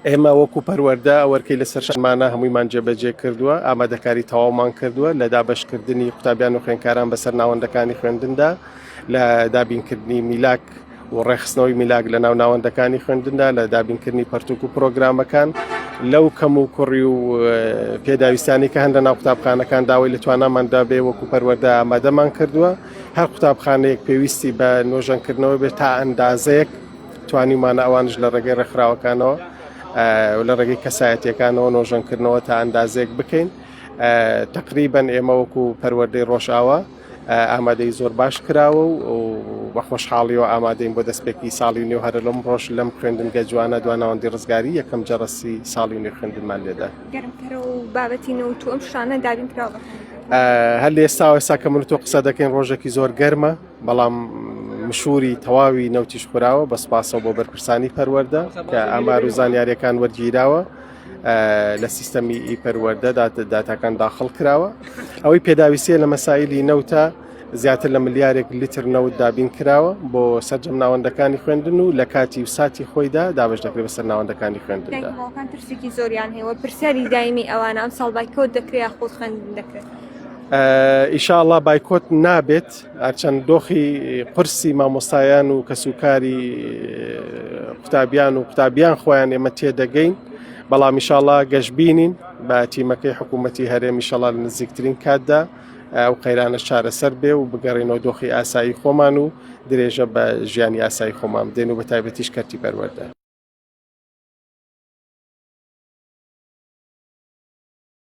ئێمە وەکو پەروەردە ئەوەرکەی لەسەر شەمانە هەموویمان جێبەجێ کردووە، ئامادەکاری تەواومان کردووە لە دابەشکردنی قوتابیان و خوێندکاران بەسەر ناوەندەکانی خوێندندا، لە دابینکردنی میلاک و ڕێخستنەوەی میلاک لە ناو ناوەندەکانی خوێندندا، لە دابینکردنی پەرتوک و پرۆگرامەکان لەو کەم و کوڕی و پێداویستانی کە هەندە ناو قوتابخانەکان داوای لە تواناماندا بێ وەکو پەروەردە ئامادەمان کردووە. هەر قوتابخانەیەک پێویستی بە نۆژەنکردنەوە بێت تا ئەندازەیەک توانیمانە ئەوانش لە ڕێگەی ڕێکخراوەکانەوە لە ڕێگەی کەسایەتیەکانەوە نۆژەنکردنەوە تا ئەندازێک بکەین. تقریبەن ئێمە وەکو پەروەردەی ڕۆژئاوا ئامادەی زۆر باش کراوە و بە خۆشحاڵیەوە ئامادەین بۆ دەستپێکی ساڵی نوێ هەر لەم ڕۆژ لەم خوێندنگە جوانە دواناوەندی ڕزگاری یەکەم جەڕەسی ساڵی نوێ خوێندنمان لێدا. گەرمترە و بابەتی نەوت و ئەم شتانە دابین کراوە. هەر لە ئێستا کە من و تۆ قسە دەکەین ڕۆژێکی زۆر گەرمە، بەڵام مشوری تەواوی نەوتیش خوراوە بە سوپاسەوە بۆ بەرپرسانی پەروەردە کە ئامار و زانیاریەکان وەرگیراوە لە سیستەمی پەروەردە داتاکان داخڵ کراوە. ئەوەی پێداویستیە لە مەسایلی نەوتە زیاتر لە ملیارێک لیتر نەوت دابین کراوە بۆ سەرجەم ناوەندەکانی خوێندن و لە کاتی و ساتی خۆیدا دابش دەکرێت بەسەر ناوەندەکانی خوێندندا. دایکەکان ترسێکی زۆریان هەیە پرسیاری دایمی ئەوانە ئەم ساڵ بایکۆت دەکرێت خۆت خوێندن دەکرێت. ئیشاءالله بایکۆت نابێت، هەرچەند دۆخی قورسی مامۆستایان و کەسوکاری قوتابیان خۆیان ئێمە تێدەگەین، بەڵام ئیشاءالله گەشتبینین بە تیمەکەی حکوومەتی هەرێم ئیشاءالله لە نزیکترین کاتدا ئەو قەیرانە چارەسەر بێ و بگەڕێنەوە دۆخی ئاسایی خۆمان و درێژە بە ژیانی ئاسایی خۆمان بدەین و بە تایبەتیش کەرتی پەروەردە.